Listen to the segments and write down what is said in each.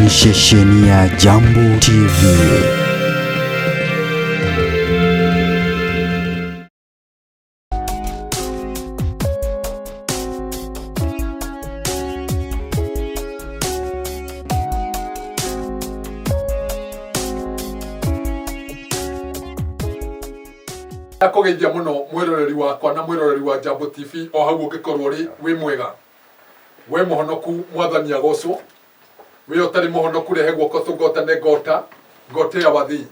ni shesheni ya Jambo TV. Akogeithia muno mwiroreri wakwa na mwiroreri wa Jambo TV o hau ungikorwo ri wi mwega we muhonoku mwathani agocwo we otari muhonoku rehe guoko tugotane ngota ya wathi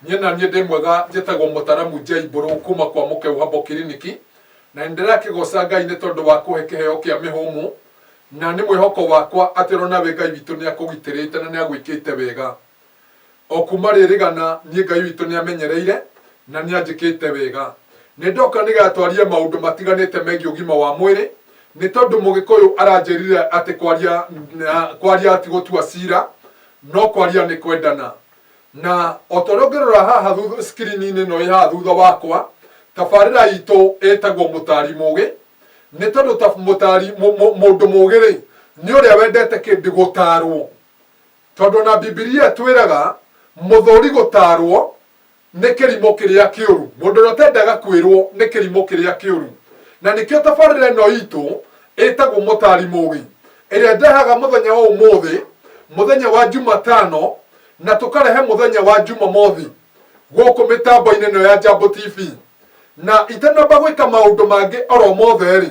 nyena nie ndi mwega njitagwo Mutaramu Jaiburu kuma kwa muke uhambo kiriniki na ndira kigoca Ngai ni tondu wa kuhe kiheo kia mihumu na ni mwihoko wakwa atirona we Ngai witu ni akugitirite na ni agwikite wega o kuma ririgana ni Ngai witu ni amenyereire na ni anjikite wega ni ndoka nigatwarie maundu matiganite megie ugima wa mwiri ni tondu mugikuyu aranjirire ati kwaria ati gutua cira no kwaria ni kwendana na otorongerora haha screen-ini no iha thutha wakwa tabarira itu etagwo Mutari Mugi ni tondu ta mutari mundu mugi ri ni uria wendete kindi gutarwo tondu na Biblia twiraga muthuri gutarwo ni kirimo kiria kiuru mundu rotendaga kwirwo ni kirimo kiria kiuru na nikio tabarira no itu etagwo Mutari Mugi iria ndehaga muthenya wa umuthi muthenya wa Jumatano na tukarehe muthenya wa Jumamothi guku mitambo-ini no ya Jambo TV na itanamba gwika maundu mangi oro mothe ri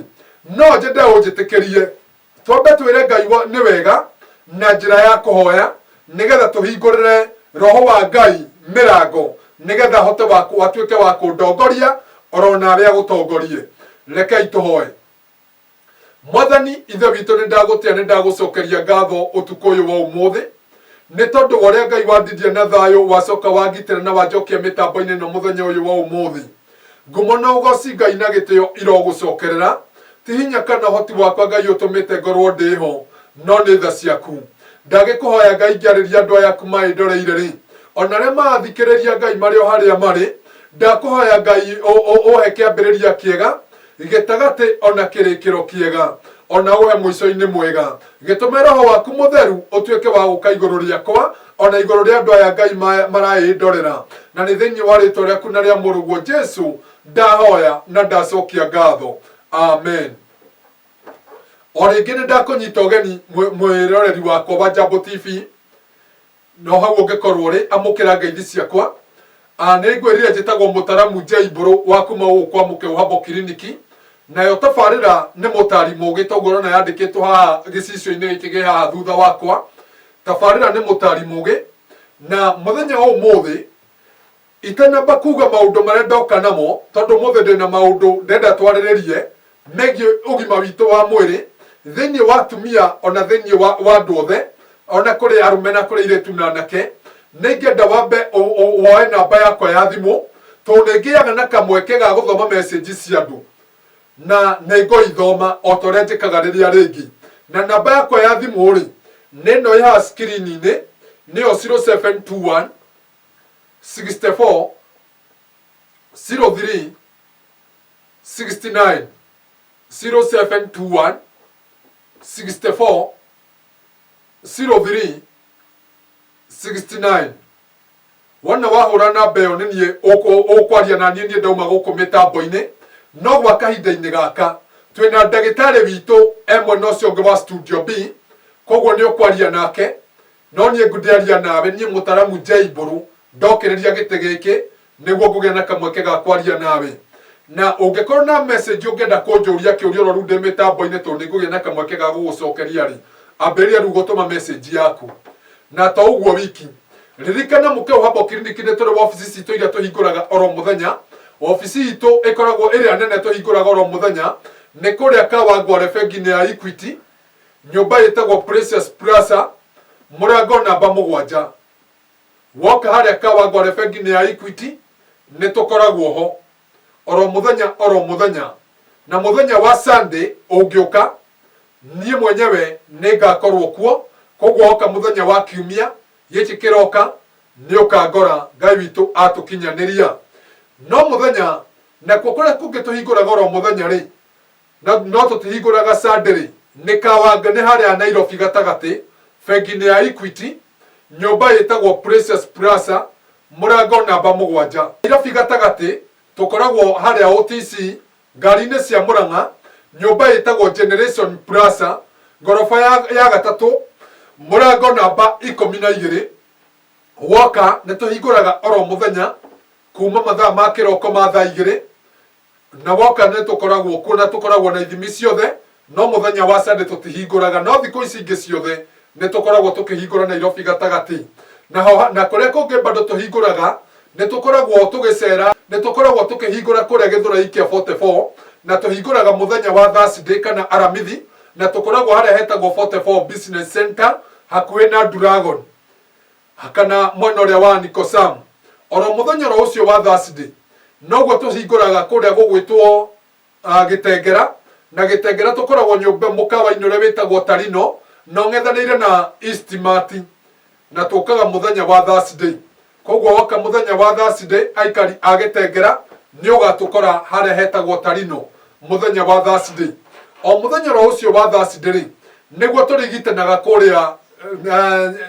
no njende unjitikirie twambe twire Ngai ni wega na njira ya kuhoya nigetha tuhingurire roho wa Ngai mirango nigetha hote wa atuike wa kundongoria oro nawe agutongorie rekei tuhoe. Mwathani ithe witu ni ndagutia ni ndagucokeria ngatho utuku uyu wa umuthi ni tondu waria Ngai wandirie na thayo wacoka wangitira na wanjokia mitambo-ini no muthenya uyu wa umuthi ngumo na ugoci Ngai na gitio irogucokerera ti hinya kana hoti wakwa Ngai utumite ngorwo ndiho no ni tha ciaku ndagikuhoya Ngai ngiariria andu aya kuma indoreire ri ona ria mathikiriria Ngai mari o haria mari ndakuhoya Ngai uhe kiambiriria kiega gitagati ona kirikiro kiega ona uhe mwico-ini mwega gitume roho waku mutheru utuike wa guka iguru riakwa ona iguru ria andu aya Ngai maraindorera na ni thiini wa ritwa riaku na ria muruguo Jesu ndahoya na ndacokia ngatho amen. O ringi ni ndakunyita ugeni mwiroreri wakwa wa Jambo TV no hau ungikorwo ri amukira ngeithi ciakwa ni ngwirire njitagwo Mutaramu Jaiburu wa kuma kwa muke uhambo kiriniki nayo tabarira ni Mutari Mugi toguo na yandikitwo haha gicicio-ini giki gi haha thutha wakwa tabarira ni Mutari Mugi na muthenya wa umuthi itanamba kuga maundu maria ndoka namo tondu muthi ndina maundu ndenda twariririe megie ugima witu wa mwiri thiini wa atumia ona thiini wa andu othe ona kuri arume na kuri iretu na anake ningenda wambe woe namba yakwa ya thimu tondu ningiaga na kamweke ga guthoma message cia andu na ningoithoma o toria njikaga riria ringi na namba yakwa ya thimu ri ni no iha screen-ini niyo 0721 64 03 69 0721 64 03 69 wana wahura namba iyo ni nie ukwaria na nie ndauma guku mitambo-ini no gwa kahinda-ini gaka twina ndagitari witu emwe no cio wa Studio B koguo ni ukwaria nake no nie ngudiaria nawe nie Mutaramu Jaiburu ndokiriria giti giki niguo ngugia na kamweke ga kwaria nawe na ungikorwo na message ungenda kunjuria kiuria ro runde mitambo-ini tondu ngugia na kamweke ga gugucokeria ri ambĩrĩria rĩu gũtũma message yaku na to ũguo wiki ririkana muke uhambo kiriniki nĩ tũrĩ wabici citũ iria tũhingũraga oro mũthenya wabici itũ ĩkoragwo ĩrĩa nene tũhingũraga oro mũthenya nĩ kũrĩa Kawangware bengi-inĩ ya Equity nyũmba ĩtagwo Precious Plaza mũrango namba 7 woka harĩa Kawangware bengi-inĩ ya Equity nĩ tũkoragwo ho oro mũthenya na mũthenya wa Sunday ũngĩũka niĩ mwenyewe ningakorwo kuo koguo oka muthenya wa kiumia giki kiroka ni ukangora Ngai witu atukinyaniria no muthenya na kuria kungi tuhinguraga oro muthenya ri no tutihinguraga Sunday ni Kawangware ni haria Nairobi gatagati bengi ya Equity nyumba yetagwo Precious Plaza murango namba 7 Nairobi gatagati tukoragwo haria OTC ngari-ini cia Murang'a nyumba yetagwo Generation Plaza gorofa ya gatatu murango namba 12 woka nituhinguraga oro muthenya kuma mathaa ma kiroko ma thaa 2 na woka nitukoragwo kuna tukoragwo na ithimi ciothe no muthenya wa Sunday tutihinguraga no thikũ ici ingĩ ciothe nitukoragwo tukihingura Nairobi gatagati na kuria kungi bado tuhinguraga nitukoragwo tugicera nitukoragwo tukihingura kuria Githurai kia 44 na tuhinguraga muthenya wa Thursday kana Aramithi na tukoragwo haria hetagwo 44 Business Center hakuhi na Dragon kana mwena uria wa Nikosam oro muthenya ucio wa Thursday noguo tuhinguraga kuria gugwitwo Gitengera na Gitengera tukoragwo nyumba mukawa-ini uria witagwo Tarino no ng'ethanĩire na Eastmart na tukaga muthenya wa Thursday koguo woka muthenya wa Thursday aikari a Gitengera ni ugatukora haria hetagwo Tarino muthenya wa Thursday o muthenya ucio wa Thursday niguo turigitanaga kuria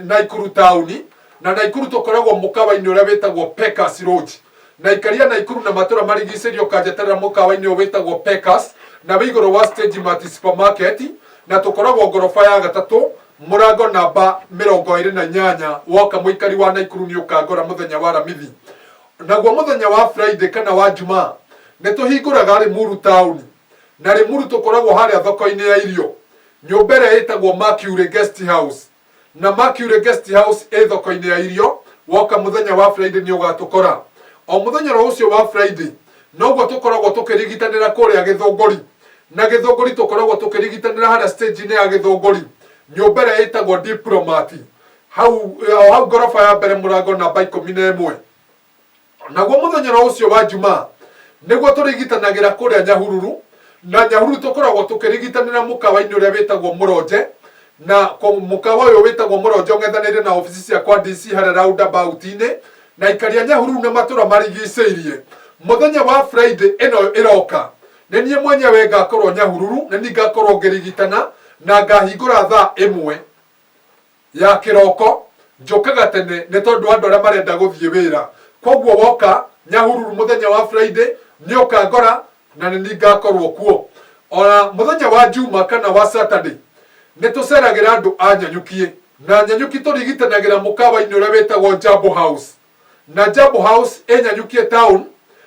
Naikuru town na Naikuru tukoragwo mukawa-ini uria witagwo Pekas Lodge na ikaria Naikuru na matura marigicĩrio kanjeterera mukawa-ini uria witagwo Pekas na wigoro wa Stage Mart Supermarket na tukoragwo gorofa ya gatatu murango namba 28 woka muikari wa Naikuru ni ukagora muthenya wa Aramithi naguo muthenya wa Friday kana wa Jumaa nituhinguraga Limuru town na Limuru tukoragwo haria thoko-ini ya irio nyumba ĩrĩa ĩtagwo Mercury Guest House na Mercury Guest House thoko-ini ya irio woka muthenya wa Friday ni ugatukora o muthenya ucio wa Friday noguo tukoragwo tukirigitanira kuria Githunguri na Githunguri tukoragwo tukirigitanira haria stage-ini ya Githunguri nyumba ĩrĩa ĩtagwo Diplomat hau gorofa ya mbere murango namba 11 naguo muthenya ucio wa Jumaa niguo turigitanagira kuria Nyahururu na Nyahururu tukoragwo tukirigitanira mukawa-ini uria witagwo Muronje na mukawa uyu witagwo Muronje ng'ethanĩire na ofici cia kwa DC haria roundabout-ini na ikaria Nyahururu na matura marigicĩirie muthenya wa Friday ino iroka nĩ niĩ mwenyewe ngakorwo Nyahururu na ni ngakorwo ngirigitana na ngahingura thaa 1 ya kiroko njukaga tene nĩ tondu andu aria marenda guthie wira koguo woka Nyahururu muthenya wa Friday ni ukangora na ni ngakorwo kuo ona muthenya wa Juma kana wa Saturday nĩ tuceragira andu a Nyanyukie na Nyanyuki turigitanagira mukawa-ini uria witagwo Jambo House na Jambo House Nyanyukie town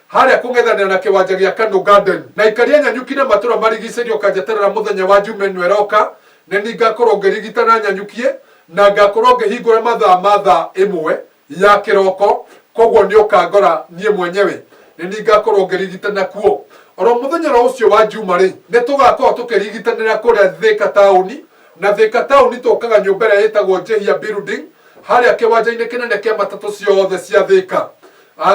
haria kung'ethanira na kiwanja gia Kanu Garden na ikaria Nyanyuki na matura marigicĩrio kanjeterera muthenya wa Juma ĩno ĩroka na ni ngakorwo ngirigitana Nyanyukie na ngakorwo ngihingura mathaa ma thaa 1 ya kiroko koguo ni ukangora nie mwenyewe ni ngakorwo ngirigitana kuo oro muthenya ucio wa Juma ri ni tugakorwo tukirigitanira kuria Thika town na Thika town tukaga nyumba ĩrĩa ĩtagwo Jehia Building haria kiwanja-ini kinene kia matatu ciothe cia Thika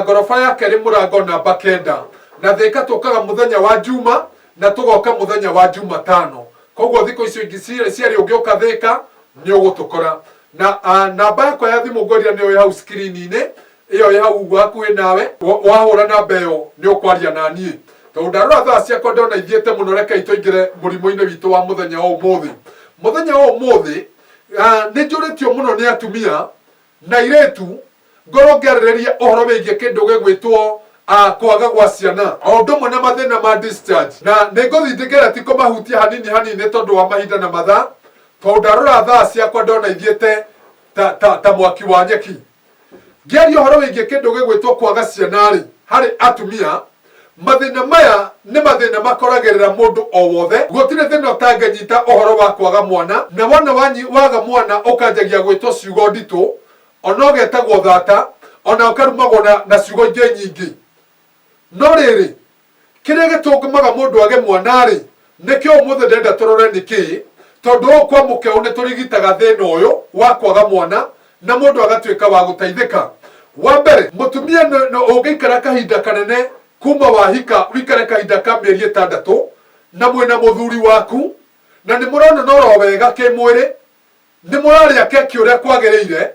gorofa ya keri murango namba 9 na Thika tukaga muthenya wa Juma na tugoka muthenya wa Jumatano koguo thikũ icio ingĩ ciarĩ ũngĩũka Thika ni ugutukora na namba yakwa ya thimu ngoria nĩyo ĩ hau screen-inĩ iyo ĩ hau hakuhĩ nawe wahũra namba ĩyo ni ũkwaria na niĩ tondu ndarora thaa ciakwa ndona ithiĩte mũno reke itũingĩre mũrimo-inĩ witũ wa muthenya wa ũmũthĩ nĩ njũrĩtio mũno nĩ atumia na airĩtu ngorwo ngĩarĩrĩria ũhoro wĩgiĩ kĩndũ gĩgwĩtwo kwaga gwa ciana o ũndũ ũmwe na mathĩna ma discharge na nĩ ngũthiĩ ndĩngĩra ti kũmahutia hanini tondũ wa mahinda na mathaa tondu ndarora thaa ciakwa ndona ithiĩte ta mwaki wa nyeki ngĩaria ũhoro wĩgiĩ kĩndũ gĩgwĩtwo kwaga ciana rĩ harĩ atumia mathĩna maya nĩ mathĩna makoragĩrĩra mũndũ o wothe gũtirĩ thĩna ũtangĩnyita ũhoro wa kwaga mwana na wona waga mwana ũkanjagia gwĩtwo ciugo nditũ ona ũgetagwo thata ona ũkarumagwo na ciugo ingĩ nyingĩ no rĩrĩ kĩrĩa gĩtũngũmaga mũndũ age mwana rĩ nĩkĩo ũmũthĩ ndenda tũrore nĩkĩ tondu kwa mukeo nĩ tũrigitaga thĩna ũyũ wa kwaga mwana na mũndũ agatuĩka wa gũteithĩka wa mbere mũtumia ũngĩikara kahinda kanene kuma wahika wikare kahinda ka mĩeri 6 na mwĩna mũthuri waku na nĩ mũronana oro wega kĩmwĩrĩ nĩ mũrarĩa keki ũrĩa kwagĩrĩire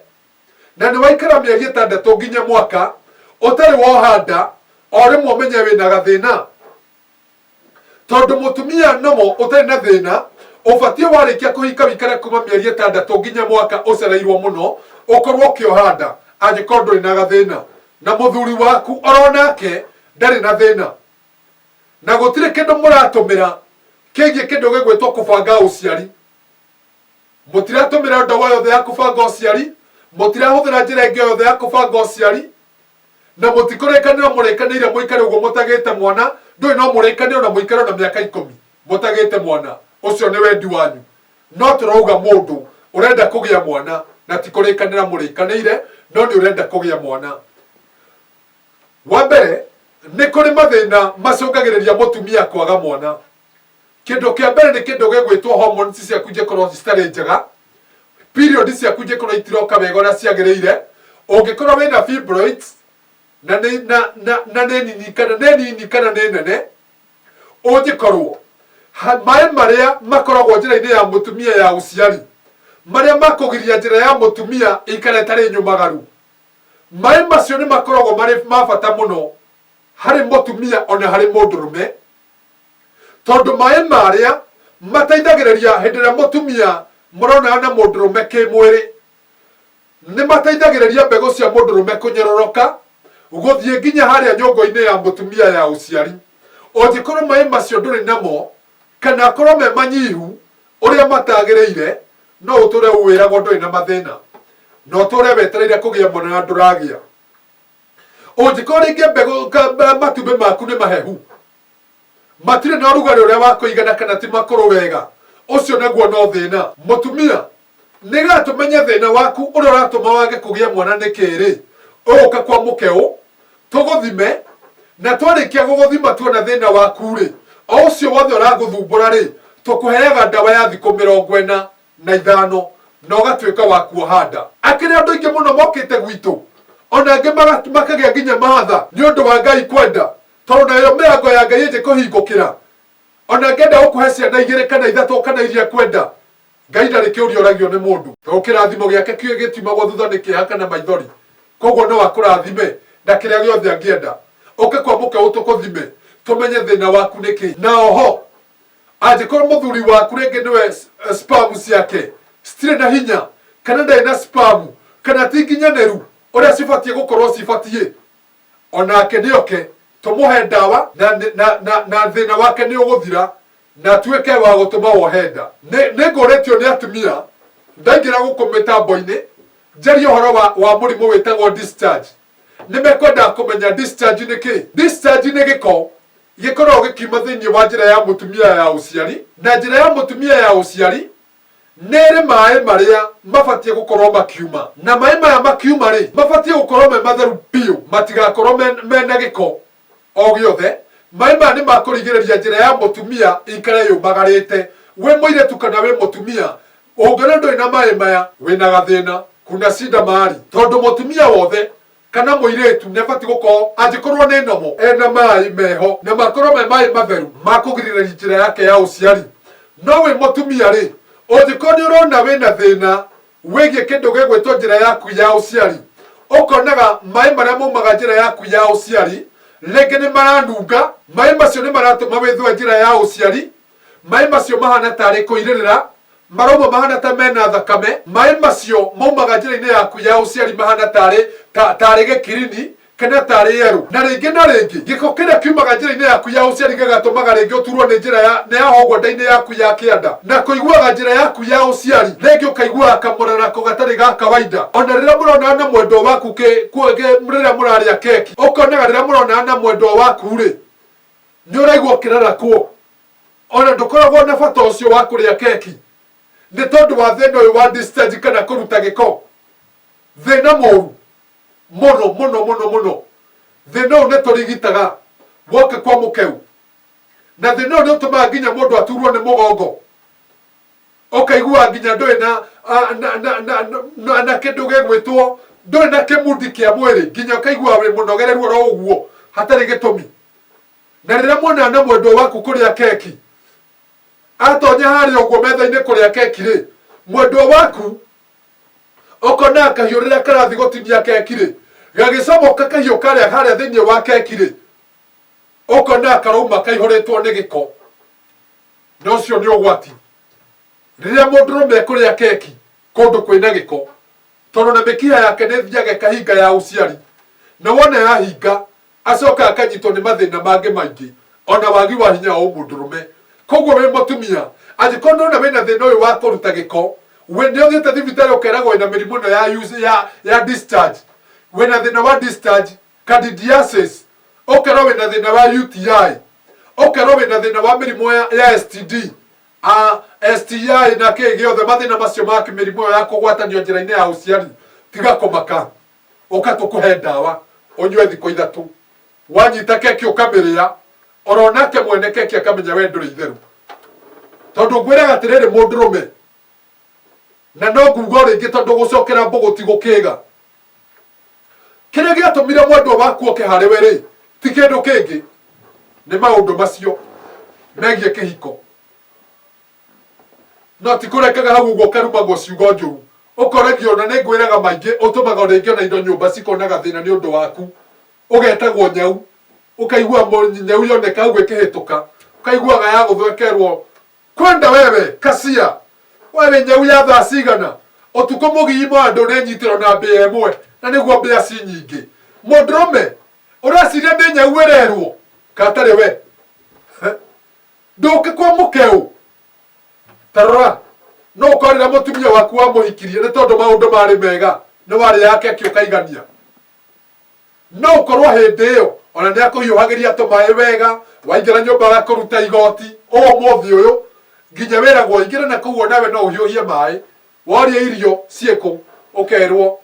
na nĩ waikara mĩeri 6 nginya mwaka ũtarĩ wohanda o rĩmwe ũmenye wĩna gathĩna tondu mũtumia nomo ũtarĩ na thĩna ubatie warikia kuhika wikare kuma mieri 6 nginya mwaka ucereirwo muno ukorwo kiohanda angikorwo nduri na gathina na muthuri waku oronake ndari na thina na gutire kindu muratumira kigie kindu gigwitwo kubanga uciari mutiratumira ndawa yothe ya kubanga uciari mutirahuthira njira ingi yothe ya kubanga uciari na mutikorekanira murekanire muikare uguo mutagite mwana ndui no murekanire na muikare na miaka 10 mutagite mwana ucio ni wendi wanyu no turauga mundu urenda kugia mwana na tikorekanira murekanire no ni urenda kugia mwana wa mbere ni kuri mathina macungagiriria mutumia kwaga mwana kindu kia mbere ni kindu gigwitwo hormones cia kuje korwo citari njega period cia kuje korwo itiroka wega na ciagiriire ungikorwo wina fibroids na nini kana nene ungikorwo mai maria makoragwo njira-ini ya mutumia ya uciari maria makugiria njira ya mutumia ikare tari nyumagaru mai macio ni makoragwo mari mabata muno hari mutumia ona hari mundurume tondu mai maria mateithagiriria hindi ria mutumia murona na mundurume kimwiri ni mateithagiriria mbegu cia mundurume kunyororoka guthie nginya haria nyongo-ini ya mutumia ya uciari ungikorwo mai macio nduri namo kana korwo me manyihu uria matagiriire no uture uwiragwo nduri na mathina no uture wetereire kugia mwana na nduragia ungikorwo ringi mbegu matumbi maku ni mahehu matire na rugari uria wa kuigana kana ti makuru wega ucio naguo no thina mutumia niga tumenye thina waku uria uratuma wage kugia mwana ni kiri uka kwa mukeo tuguthime na twarikia guguthima tuona thina waku ri o ucio wothe uraguthumbura ri tukuheaga ndawa ya thiku 45 na ugatwika wa kuohanda akiri andu ingi muno mokite gwitu ona angi makagia nginya mahatha ni undu wa Ngai kwenda tondu nayo mirango ya Ngai ije kuhingukira ona ngenda gukuhe ciana 2 kana 3 kana iria kwenda Ngai ndari kiurio ragio ni mundu to kirathimo giake kio gitimagwo thutha ni kiha kana maithori koguo no akurathime na kiria giothe angienda uke kwa muke utukuthime tumenye thina waku niki na oho angikorwo muthuri waku ringi niwe sperm ciake citire na hinya kana ndari na sperm kana ti nginyaneru uria cibatie gukorwo cibatie onake nioke tumuhe ndawa na thina wake ni uguthira na tuike wa gutuma wohenda ni nguretio ni atumia ndaingira guku mitambo-ini njaria uhoro wa murimu witagwo discharge nimekwenda kumenya discharge ni ki discharge ni giko gikorwo gikiuma thiini wa njira ya mutumia ya uciari na njira ya mutumia ya uciari nere mai maria mabatie gukorwo makiuma na mai maya makiuma ri mabatie gukorwo me matheru piu matigakorwo mena giko o giothe mai maya ni makurigiriria njira ya mutumia ikare yumagarite we muiretu kana we mutumia ungena ndui na mai maya wina gathina kuna shida mahali tondu mutumia wothe kana muiretu nebati gukorwo angikorwo ni nomo ena mai meho na makorwo me mai matheru makugiririria njira yake ya uciari no we mutumia ri ungikorwo ni urona wina thina wigie kindu gigwitwo njira yaku ya uciari ukonaga mai maria maumaga njira yaku ya uciari ringi ni maranunga mai macio ni maratuma withwe njira ya uciari mai macio mahana tari kuiririra maroma mahana ta mena thakame mai macio maumaga njira-ini yaku ya uciari mahana tari gikirini kana tari yeru na ringi giko kiria kiumaga njira-ini yaku ya uciari gigatumaga ringi uturwo ni njira ya hogwo nda-ini yaku ya kianda na kuiguaga njira yaku ya uciari ringi ukaiguaga kamurarako gatari ga kawaida ona riria murona na mwendo waku riria muraria keki ukonaga riria murona na mwendo waku ri ni uraigua kirarakwo ona ndukoragwo na bata ucio wa kuria keki ni tondu wa thina uyu wa discharge kana kuruta giko thina moru muno thina uyu ni turigitaga woke kwa mukeu na thina uyu ni utumaga nginya mundu aturwo ni mugongo ukaigua nginya ndui na kindu gigwitwo ndui na kimudi kia mwiri nginya ukaigua wi munogereru oro uguo hatari gitumi na riria mwona na mwendo waku kuria keki atonya haria uguo metha-ini kuria keki ri mwendo waku ukona kahiu riria karathi gutinia keki ri gagicomoka kahiu karia haria thiini wa keki ri ukona karauma kaihuritwo ni giko na ucio ni ugwati riria mundurume kuria keki kundu kwina giko tondu na mikiha yake ni thiaga kahinga ya uciari na wona yahinga acoka akanyitwo ni mathina mangi maingi ona wagi wa hinya wa mundurume koguo we mutumia angikorwo na wina thina uyu wa kuruta giko we ni uthiite thibitari ukeragwo ina mirimu no ya discharge wina thina wa discharge candidiasis ukerwo wina thina wa UTI ukerwo wina thina wa mirimu ya STD STI na kä gä mathina macio ma kä mä rimå ya kå gwatanio njä-ra-inä ya å ciari tiga kå maka å ka tå kå he ndawa å nyue thikå ithatå wanyita keki å kamä rä a oronake mwene keki akamenya we ndå rä itherå tondå ngwä raga atä rä rä må ndå rå me na no nguga rä ngä tondå gå cokera mbå gå tigå kä ga kä rä gä atå mire mwendwo waku oke harä we rä ti kä ndå kä ngä nä maå ndå macio megiä kä hiko no ti kurekaga hau uguo karumagwo ciugo njuru ukoregio na nĩ ngwĩraga maingĩ ũtũmaga rĩngĩ ona indo nyũmba cikonaga thĩna nĩ ũndũ waku ũgetagwo nyau ũkaigua nyau yoneka hau ĩkĩhĩtũka ũkaiguaga ya gũthwekerwo kwenda wewe kacia wewe nyau ya thaa cigana ũtukũ mũgima andũ nĩnyitĩrwo na mbĩa ĩmwe na nĩguo mbĩa ci nyingĩ mũndũrũme ũreciria nĩ nyau ĩrerwo katarĩ we ndũngĩkwa mũkeu tarora no ukorera mutumia waku wa muhikirie ni tondu maundu mari mega ni wari yake akiukaigania no ukorwo hindi iyo ona ni akuhiuhagiria tumae wega waingira nyumba ya kuruta igoti o mothi uyu nginya wiragwo ingira na kuguo nawe no uhiuhie mai woria irio cieko ukerwo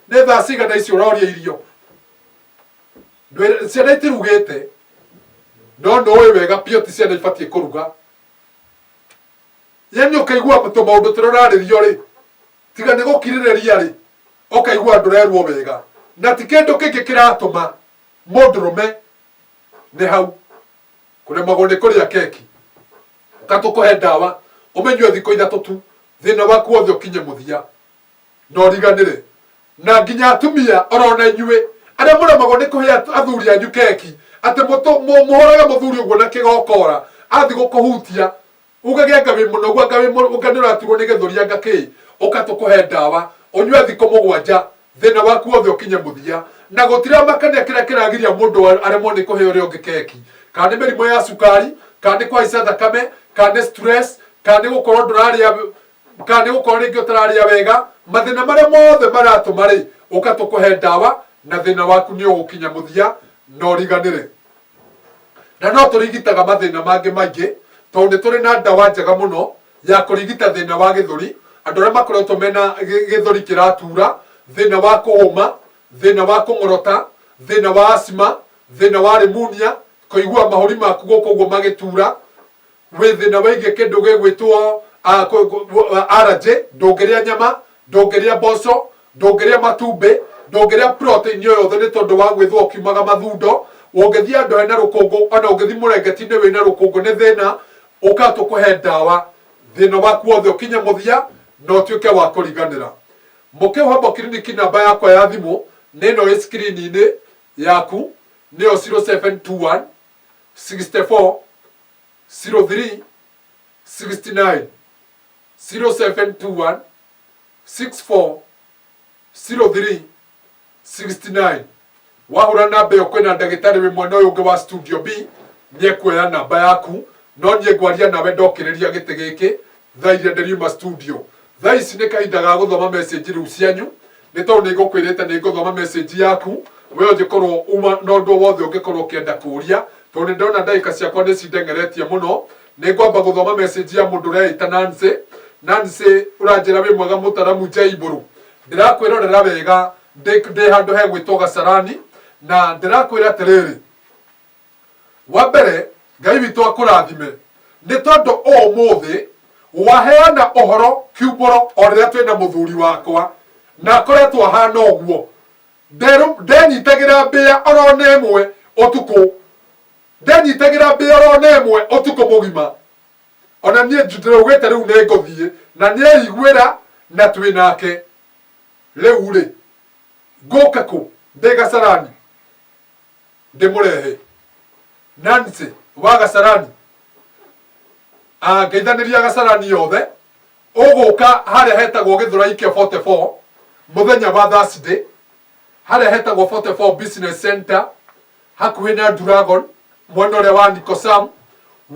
ni thaa cigana icio uroria irio ciana itirugite no ndoe wega pio ti ciana ibatie kuruga yani ukaigua to maundu turararirio ri tiga ni gukirireria ri ukaigua ndurerwo wega na ti kindu kingi kiratuma mundurume ni hau kuremagwo ni kuria keki ukatukuhe ndawa umenywe thiko ithatu tu thina waku wothe ukinye muthia no riganire na nginya atumia orona inyue aria muremagwo ni kuhe athuri anyu keki ati muhoraga muthuri uguo na kigokora athi gukuhutia ugagenga wi muno uganira atugo ni gethuria ngaki ukatukuhe ndawa unywe thiko mugwanja thina waku wothe ukinye muthia na gutira makania kira kiragiria mundu aremwo ni kuhe uria ungi keki kana ni mirimo ya sukari kana ni kwaica thakame kana ni stress kana ni gukorwo nduraria kana ni gukorwo ringi utararia wega mathina maria mothe maratuma ri ukatukuhe ndawa na thina waku ni ugukinya muthia no riganire na no turigitaga mathina mangi maingi tondu turi na ndawa njega muno ya kurigita thina wa githuri andu aria makoretwo mena githuri kiratura thina wa kuhuma thina wa kungorota thina wa asima thina wa pneumonia kuigua mahuri maku gukuguo magitura wi thina wa ingi kindu gigwitwo allergy ndungiria nyama ndungiria mboco ndungiria matumbi ndungiria protein yothe ni tondu wa gwithwo ukiumaga mathundo ungithia andu hena rukungu ona ungithi murengeti-ini wina rukungu ni thina ukatukuhe ndawa thina waku wothe ukinye muthia no tuike wa kuriganira mukiuhamba kiriniki namba yakwa ya thimu nino i screen-ini yaku niyo 0721 64 03 69 0721 64 03 69 wahura namba iyo kwina ndagitari wi mwena uyu ungi wa studio B niekuoya namba yaku no nie ngwaria nawe ndokiriria giti giki thaa iria nderiuma studio thaa ici ni kahinda ga guthoma message riu cianyu ni tondu ni ngukwirite ni nguthoma message yaku we ungikorwo uma no ndu wothe ungikorwo ukienda kuria tondu ndona ndagika ciakwa ni cindengeretie muno ni ngwamba guthoma message ya mundu reita Nancy uranjira wi mwega mutaramu Jaiburu ndirakwirorera wega ndi handu he gwitwo Gasarani na ndirakwira atiriri wa mbere Ngai witũ akũrathime nĩ tondũ ũmũthĩ waheana ũhoro kiumbũro o rĩrĩa twĩna mũthuri wakwa na akoretwo ahana ũguo ndenyitagĩra mbĩa orona ĩmwe ũtukũ ndenyitagĩra mbĩa orona ĩmwe ũtukũ mũgima ona niĩ ndĩraugĩte rĩu nĩ ngũthiĩ na nĩeiguĩra na twĩ nake rĩu rĩ ngũka kũ ndĩ Gasarani ndĩmũrehe Nancy wa Gasarani ngeithaniria Kasarani yothe uguka haria hetagwo Githurai kia 44 muthenya wa Thursday haria hetagwo 44 Business Center hakuhi na Dragon mwena uria wa Nikosam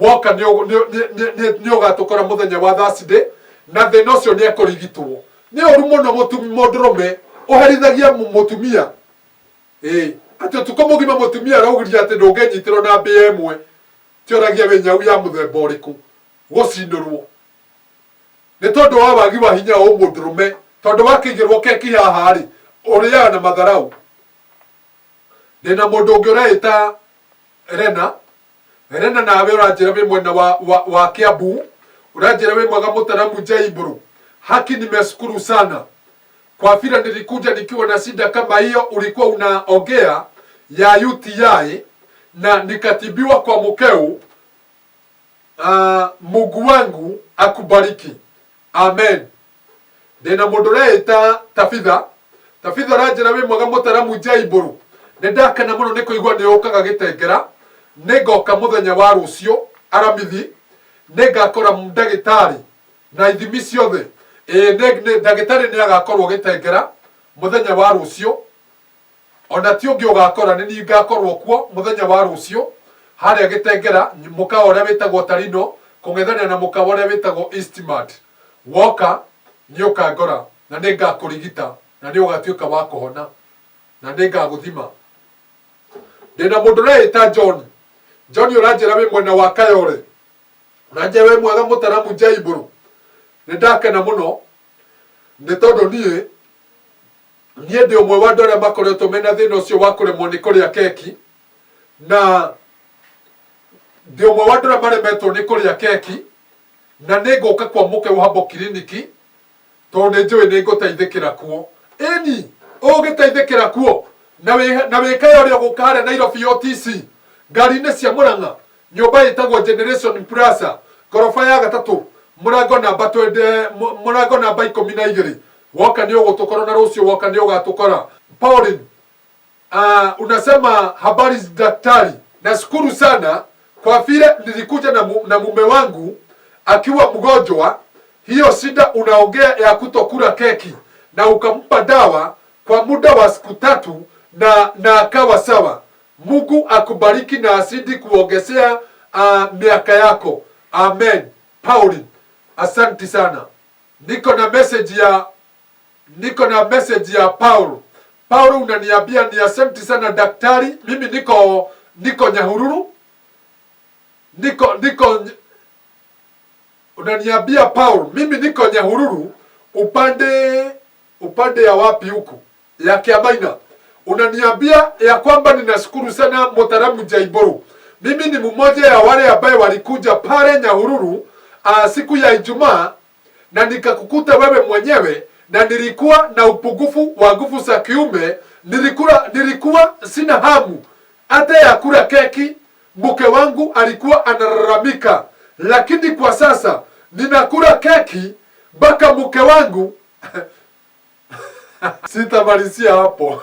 woka ni ugatukora muthenya wa Thursday na thina ucio ni ekurigitwo ni uru muno mundurume uherithagia mutumia ati tuko mugima mutumia raugiria ati ndungenyitirwo na mbia imwe tioragia we nyau ya muthemba uriku gucinurwo ni tondu wa wagi wa hinya o mundurume tondu wakigirwo keki haha ri uriaga na matharau ndina mundu ungi ureita Rena nawe uranjira we mwena wa Kiambu uranjira we mwaga Mutaramu Jaiburu haki nimeshukuru sana kwa vile nilikuja nikiwa na shida kama hiyo ulikuwa unaongea ya UTI na nikatibiwa kwa mkeo. Mungu wangu akubariki, amen. Ndina mundu reita Tafitha ranjira we mwaga Mutaramu Jaiburu ndakana muno nikuigwa ni ukaga Gitengera nigoka muthenya wa rucio aramithi nigakora ndagitari na ithimi ciothe ndagitari ni agakorwo Gitengera muthenya wa rucio ona ti ungi ugakora ni ngakorwo kuo muthenya wa rucio haria Gitengera muka uria witagwo Tarino kungethania na muka uria witagwo Eastmart woka ni ukangora na ni ngakurigita na ni ugatuika wa kuhona na ni ngaguthima. Ndina mundu reita John uranjira we mwena wa Kayore uranjira we mwaga Mutaramu Jaiburu nindakena muno ni tondu nie ndi umwe wa andu aria makoretwo mena thina ucio wa kuremwo ni kuria keki na ndi umwe wa andu aria maremetwo ni kuria keki na ninguka kwa muke Uhambo Kiriniki tondu njui ni nguteithikira kuo eni ugiteithikira kuo na wikayo ria gukare Nairobi OTC ngari-inĩ cia Murang'a nyumba itagwo Generation Plaza gorofa ya gatatu murango namba 12 woka ni ugutukora na rucio woka ni ugatukora. Pauline unasema habari daktari, nashukuru sana kwa vile nilikuja na mume wangu akiwa mgonjwa. Hiyo shida unaongea ya kutokula keki na ukampa dawa kwa muda wa siku 3 na akawa sawa. Mungu akubariki na asidi kuongezea miaka yako, amen. Pauline, asante sana. Niko na message ya Paul unaniambia ni asante sana daktari. Mimi niko Nyahururu. Unaniambia Paul, mimi niko Nyahururu upande ya wapi huku ya Kiamaina. Unaniambia ya kwamba ninashukuru sana Mutaramu Jaiburu. Mimi ni mmoja ya wale ambaye walikuja pale Nyahururu siku ya Ijumaa na nikakukuta wewe mwenyewe na nilikuwa na upungufu wa nguvu za kiume. Nilikuwa sina hamu hata ya kula keki. Mke wangu alikuwa analalamika, lakini kwa sasa ninakula keki mpaka mke wangu sitamalizia hapo.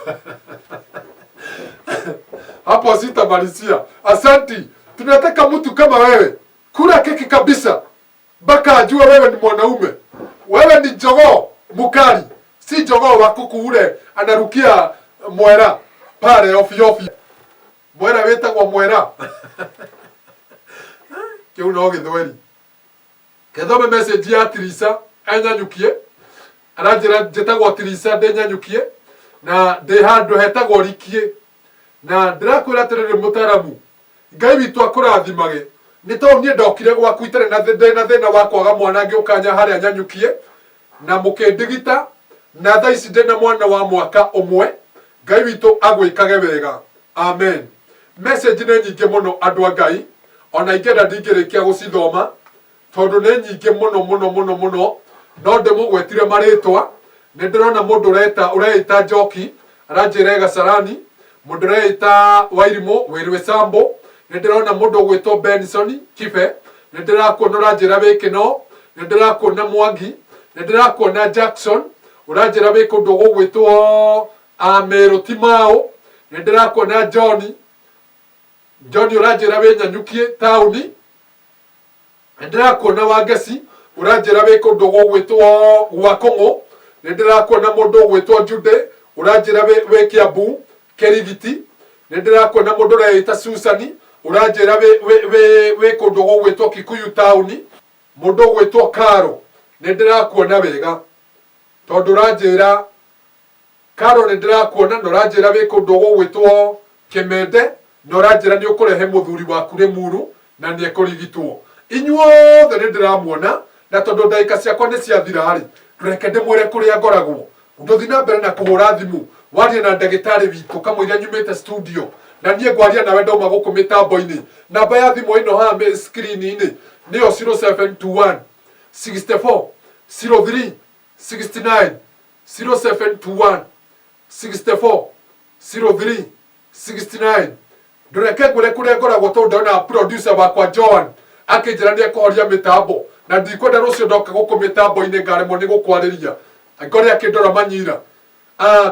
Hapo sitamalizia. Asanti. Tunataka mtu kama wewe. Kula keki kabisa mpaka ajue wewe ni mwanaume. Wewe ni jogoo mukali. Si jogoo wa kuku ule anarukia mwera pale ofi. Mwera wetagwo mwera. Kiu no Githweri. Kethome message ya Trisa anyanyukie. Aranjira njitagwo Trisa ndenyanyukie na ndi handu hetagwo Rikie na ndirakwira atiriri Mutaramu Ngai witu akurathimage ni to nie ndokire gwaku itare na thina wa kwaga mwana ngiukanya haria nyanyukie na mukindigita na thaa ici ndina mwana wa mwaka umwe. Ngai witu agwikage wega, amen. Message ni nyingi muno andu a Ngai ona ingenda ndingirikia gucithoma tondu ni nyingi muno no ndimugwetire maritwa. Ni ndirona mundu ureita Njoki aranjira Kasarani, mundu ureita Wairimu Wirwe Sambo, ni ndirona mundu ugwitwo Benson Kibe, ni ndirakuona uranjira Wikino, ni ndirakuona Mwangi, ni ndirakuona Jackson uranjira wikundu gugwitwo Meru Timao, ni ndirakuona John uranjira winyanyukie tauni ndirakuona Wangeci uranjira wi kundu gwitwo gwa Kongo ndirakuona mundu gwitwo Jude uranjira wi Kiambu Kerigiti ndirakuona mundu reita Susani uranjira wi kundu gwitwo Kikuyu town mundu gwitwo Karo ndirakuona wega tondu uranjira Karo ndirakuona uranjira wi kundu gwitwo Kimende noranjira ni ukurehe muthuri waku Limuru na ni ekurigitwo inyuothe ni ndiramuona na tondu ndaika ciakwa ni ciathira ri reke ndimwire kuria ngoragwo nduthi na mbere na kuhura thimu warie na ndagitari witu kamwira nyumite studio na nie ngwaria nawe ndauma guku mitambo-ini namba ya thimu ino haha screen-ini niyo 0721 64 03 69 0721 64 03 69 ndureke ngwire kuria ngoragwo tondu ndona producer wakwa John akinjira ni ekuhoria mitambo na ndikwenda rucio ndoka guku mitambo-ini ngaremwo ni gukwariria ngore akindora manyira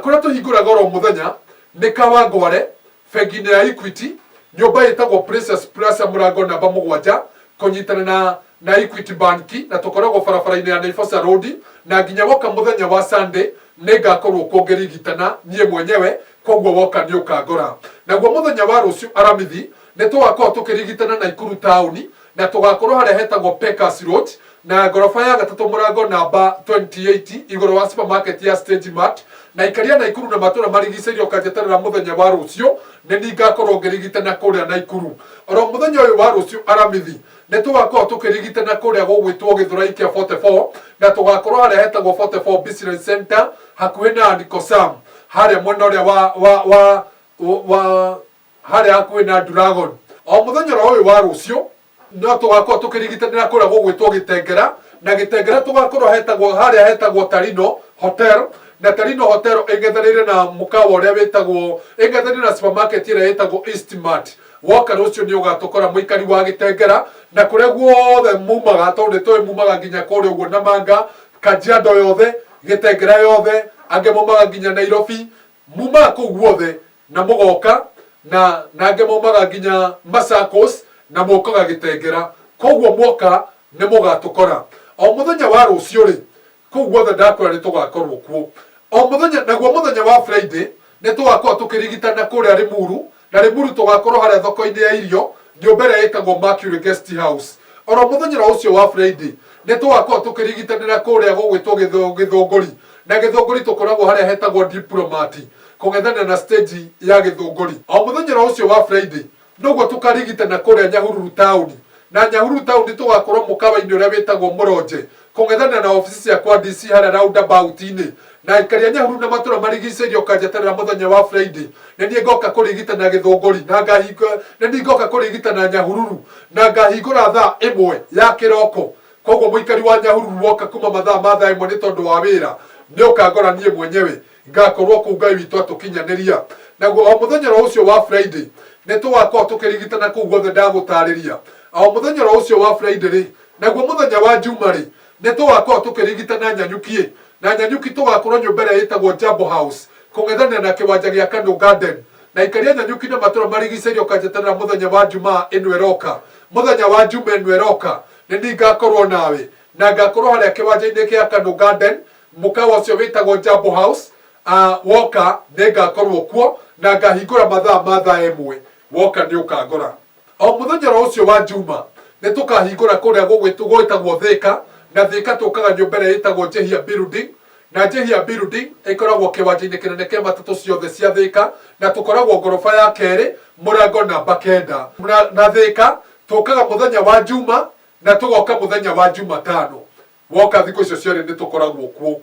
kuria tuhinguraga oro muthenya ni Kawangware bengi ya Equity nyumba yetagwo Princess Plaza murango namba 7 kunyitana na Equity Bank na tukoragwo barabara-ini ya Naivasha Road na nginya woka muthenya wa Sunday ni ngakorwo kuongerigitana nie mwenyewe koguo woka ni ukangora naguo muthenya wa rucio aramithi ni tugakorwo tukirigitana Naikuru town na tugakorwo haria hetagwo Pekas Road na gorofa ya gatatu murango namba 28 iguru wa supermarket ya Stage Mart na ikaria Naikuru na matura marigicairio kanjeterera muthenya wa rucio ni ngakorwo ngirigitana kuria Naikuru oro muthenya uyu wa rucio aramithi ni tugakorwo tukirigitana kuria gugwitwo Githurai kia 44 na tugakorwo haria hetagwo 44 Business Center hakuhi na Nikosam haria mwena uria wa haria hakuhi na Dragon o muthenya uyu wa rucio no tugakorwo tukirigitanira kuria gugwitwo Gitengera na Gitengera tugakorwo hetagwo haria hetagwo Tarino Hotel na Tarino Hotel ingethanire na mukawa uria witagwo ingethanire na supermarket ira yetagwo Eastmart woka rucio ni ugatukora muikari wa Gitengera na kuria guothe mumaga tondu twi mumaga nginya kuria uguo Namanga Kajiado yothe Gitengera yothe ange mumaga nginya Nairobi mumaga kuu guothe na mugoka na ange mumaga nginya Masakos na mokaga Gitengera koguo mwoka ni mugatukora o muthenya wa rucio ri kuu guothe ndakwira ni tugakorwo kuo o muthenya naguo muthenya wa Friday ni tugakorwo tukirigitana kuria Limuru na Limuru tugakorwo haria thoko-ini ya irio nyumba ĩrĩa ĩtagwo Mercury Guest House oro muthenya ucio wa Friday ni tugakorwo tukirigitanira kuria gugwitwo Githunguri na Githunguri tukoragwo haria hetagwo Diplomat kung'ethana na stage ya Githunguri o muthenya ucio wa Friday noguo tukarigitana kuria Nyahururu town na Nyahururu town tugakorwo mukawa-ini uria witagwo Muronje kung'ethana na ofisi cia kwa DC haria roundabout-ini na ikaria Nyahururu na matura marigicairio kanjeterera muthenya wa Friday na nie ngoka kurigitana Githunguri na ngahinga na nie ngoka kurigitana Nyahururu na ngahingura thaa 1 ya kiroko koguo muikari wa Nyahururu woka kuma mathaa ma thaa 1 ni tondu wa wira ni ukangora nie mwenyewe ngakorwo ku Ngai witu atukinyaniria naguo o muthenya ucio wa Friday ni tugakorwo tukirigitana kuu guothe ndagutariria o muthenya ucio wa Friday ri naguo muthenya wa Juma ri ni tugakorwo tukirigitana Nyanyuki na Nyanyuki tugakorwo nyumba ĩrĩa ĩtagwo Jambo House kung'ethana na kiwanja gia Kanu Garden na ikaria Nyanyuki na matura marigicairio kanjeterera muthenya wa Juma ĩno ĩroka muthenya wa Juma ĩno ĩroka ni ngakorwo nawe na ngakorwo haria kiwanja-ini kia Kanu Garden mukawa ucio witagwo Jambo House woka ni ngakorwo kuo na ngahingura mathaa ma thaa 1 woka ni ukangora o muthenya ucio wa Juma ni tukahingura kuria gugwitagwo Thika na Thika tukaga nyumba ĩrĩa ĩtagwo Jehia Building na Jehia Building ikoragwo kiwanja-ini kinene kia matatu ciothe cia Thika na tukoragwo ngorofa ya keri murango namba 9 na Thika tukaga muthenya wa Juma na tugoka muthenya wa Jumatano woka thiku icio ciothe ni tukoragwo kuo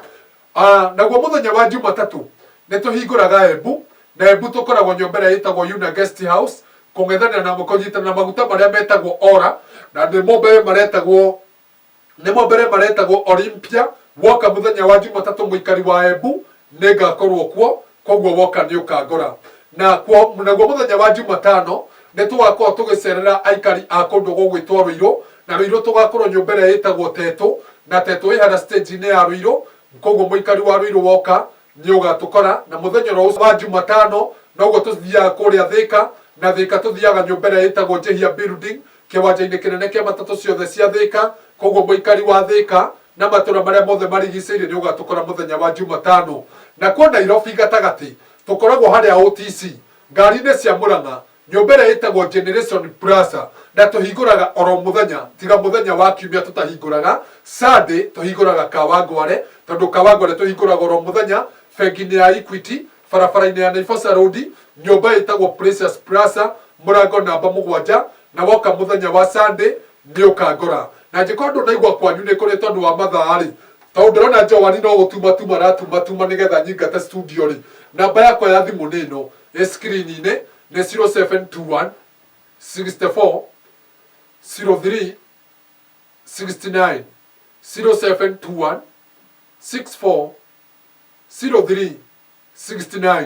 naguo muthenya wa Jumatatu ni tuhinguraga Embu na Embu tukoragwo nyumba ĩrĩa ĩtagwo Una Guest House kung'ethana na mukonyitana na maguta maria metagwo Ora na nimo mbere maretagwo Olympia woka muthenya wa Jumatatu muikari wa Embu ni ngakorwo kuo koguo woka ni ukangora naguo muthenya wa Jumatano ni tugakorwo tugicerera aikari a kundu gugwitwo Ruiru na Ruiru tugakorwo nyumba ĩrĩa ĩtagwo Tetu na Tetu ĩ haria stage-ini ya Ruiru koguo muikari wa Ruiru woka ni ugatukora na muthenya ucio wa Jumatano noguo tuthiaga kuria Thika na Thika tuthiaga nyumba ĩrĩa ĩtagwo Jehia Building kiwanja-inĩ kinene kia matatu ciothe cia Thika. Koguo muikari wa Thika na matura maria mothe marigicĩirie nĩ ũgatukora mũthenya wa Jumatano. Na kwa Nairobi gatagati tukoragwo haria OTC ngari-inĩ cia Murang'a nyũmba ĩrĩa ĩtagwo Generation Plaza, na tũhingũraga oro mũthenya tiga mũthenya wa kiumia tũtahingũraga. Sunday tũhingũraga Kawangware, tondũ Kawangware tũhingũraga oro mũthenya. Bengi-inĩ ya Equity barabara-inĩ ya Naivasha Road, nyũmba ĩtagwo Precious Plaza, mũrango namba 7, na woka mũthenya wa Sunday nĩ ũkangora. Na njĩkorwo ndũnaigua kwanyu nĩ kũrĩ tondũ wa mathaa rĩ, tondũ ndĩrona Njowani no gũtumatuma ratumatuma nĩgetha nyingate studio rĩ, namba yakwa ya thimũ nĩ ĩno ĩ screen-inĩ nĩ 0721 64 03 69 0721 64 03 69.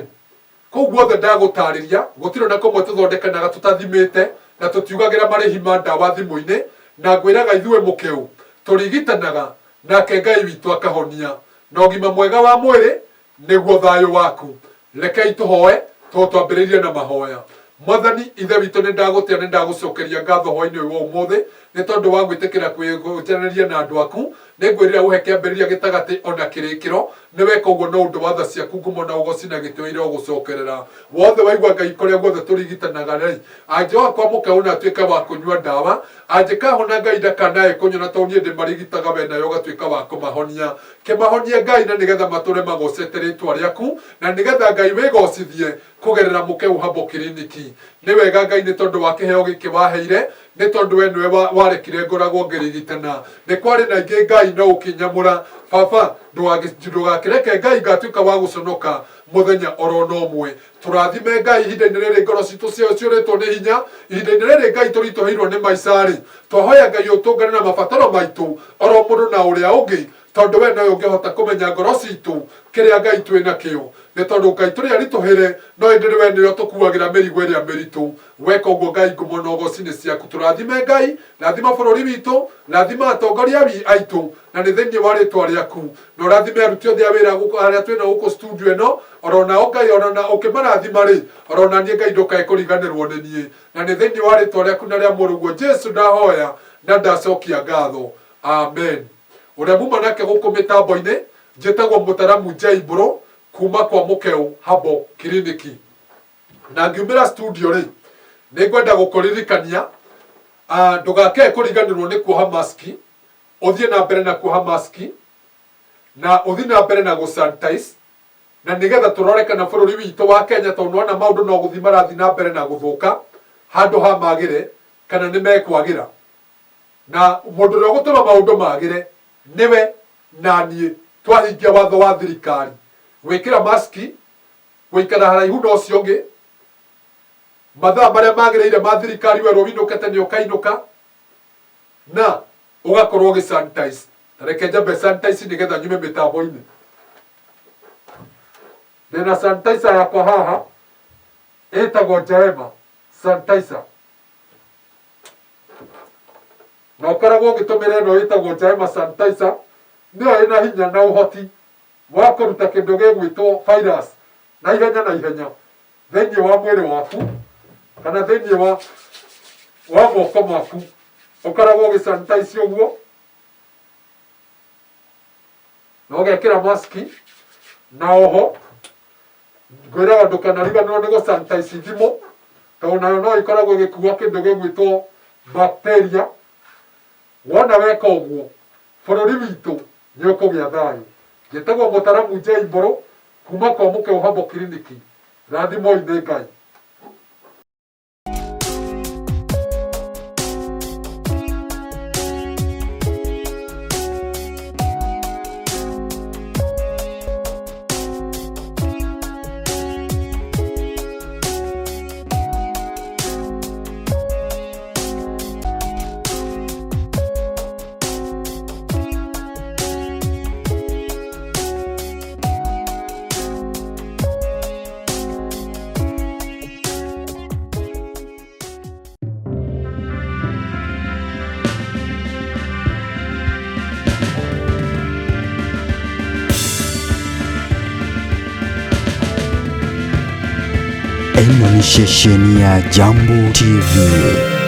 Kũu guothe ndagũtarĩria gũtirĩ na kũmwe tũthondekanaga tũtathimĩte na tũtiugagĩra marĩhi ma ndawa thimũ-inĩ, na ngwĩraga ithuĩ mũkĩu tũrigitanaga nake Ngai witũ akahonia. Na ũgima mwega wa mwĩrĩ nĩguo thayũ waku. Rekei tũhoe twambĩrĩrie na mahoya. Mwathani ithe witũ nĩ ndagũtĩa nĩ ndagũcokeria ngatho hwaĩ-inĩ ũyũ wa ũmũthĩ nĩ tondũ wa gwĩtĩkĩra kwĩnjanĩria na andũ aku. Nĩ ngwĩrĩra ũhe kĩambĩrĩria gĩtagatĩ ona kĩrĩkĩro. Nĩ weka ũguo no ũndũ wa tha ciaku ngumo na ũgoci na gĩtĩo irĩa ũgũcokerera. Wothe waigua Ngai kũrĩa guothe tũrigitanaga rĩ, Jehova kwa mũkaũ na atuĩka wa kũnyua ndawa, angĩkahona Ngai ndakanae kũnyona tondũ niĩ ndĩmarigitaga we nawe ũgatuĩka wa kũmahonia. Kĩmahonie Ngai na nĩgetha matũre magocete rĩtwa rĩaku, na nĩgetha Ngai wĩgocithie kũgerera mũkeu Habo Kiriniki. Nĩ wega Ngai nĩ tondũ wa kĩheo gĩkĩ waheire, nĩ tondũ we nĩwe warekire ngoragwo ngĩrigitana. Nĩ kwarĩ na ingĩ Ngai no ũkĩnyamũra. Baba ndũgakĩreke Ngai ngatuĩka wa gũconoka mũthenya oro no ũmwe. Tũrathime Ngai ihinda-inĩ rĩrĩ ngoro citũ ciũrĩtwo nĩ hinya, ihinda-inĩ rĩrĩ Ngai tũritũhĩirwo nĩ maica rĩ, twahoya Ngai ũtũngane na mabataro maitũ oro mũndũ na ũrĩa ũngĩ, tondũ we nawe ũngĩhota kũmenya ngoro citũ kĩrĩa Ngai twĩ nakĩo. Nĩ tondũ Ngai tũrĩa aritũhĩre no hĩndĩ we nĩrĩo tũkuagĩra mĩrigo ĩrĩa mĩritũ. Weka ũguo Ngai ngumo na ũgoci-inĩ ciaku. Tũrathime Ngai, rathima bũrũri witũ, rathima atongoria aitũ, na nĩ thĩinĩ wa rĩtwa rĩaku. Na ũrathime aruti othe a wĩra arĩa twĩna gũkũ studio ĩno, oro nao Ngai ona ũkĩmarathima rĩ, oro na niĩ Ngai ndũkae kũriganĩrwo nĩ niĩ. Na nĩ thĩinĩ wa rĩtwa rĩaku na rĩa mũrũguo Jesu ndahoya na ndacokia ngatho. Amen. Ũrĩa muma nake gũkũ mĩtambo-inĩ njĩtagwo Mũtaramu Jaibro kuma kwa mũkeu Habo Kiriniki. Na ngiumĩra studio rĩ, nĩ ngwenda gũkũririkania ndũgakee kũriganĩrwo nĩ kuoha maski, ũthiĩ na mbere na kuoha maski, na ũthiĩ na mbere na gũ-sanitize, na nĩgetha tũrore kana bũrũri witũ wa Kenya tondũ nĩwona maũndũ no gũthiĩ marathiĩ na mbere na gũthũka handũ ha magĩre kana nĩ mekwagĩra. Na mũndũ ũrĩa ũgũtũma maũndũ magĩre nĩwe na niĩ twahingia watho wa thirikari. Gwĩkĩra maski, gũikara haraihu na ũcio ũngĩ, mathaa marĩa magĩrĩire ma thirikari werwo winũke tene ũkainũka, na ũgakorwo ũgĩ-sanitize. Ta reke njambe sanitize nĩgetha nyume mĩtambo-inĩ. Ndĩna sanitizer yakwa haha ĩtagwo Jaema sanitizer. Na ũkoragwo ũgĩtũmĩra ĩno ĩtagwo Jaema sanitizer, nĩyo ĩna hinya na ũhoti wa kũruta kĩndũ gĩgwĩtwo virus na ihenya thĩinĩ wa mwĩrĩ waku kana thĩinĩ wa moko maku. Ũkoragwo ũgĩ-sanitize ũguo na ũgekĩra maski, na oho ngwĩraga ndũkanariganĩrwo nĩ gũ-sanitize thimũ, tondũ nayo no ĩkoragwo ĩgĩkua kĩndũ gĩgwĩtwo bacteria. Wona weka ũguo bũrũri witũ nĩ ũkũgĩa thayũ. Njĩtagwo Mũtaramu Jaibro kuma kwa mũkeu Habo Kiriniki. Rathimo ithĩ Ngai. Eno ni ceceni ya Jambo TV.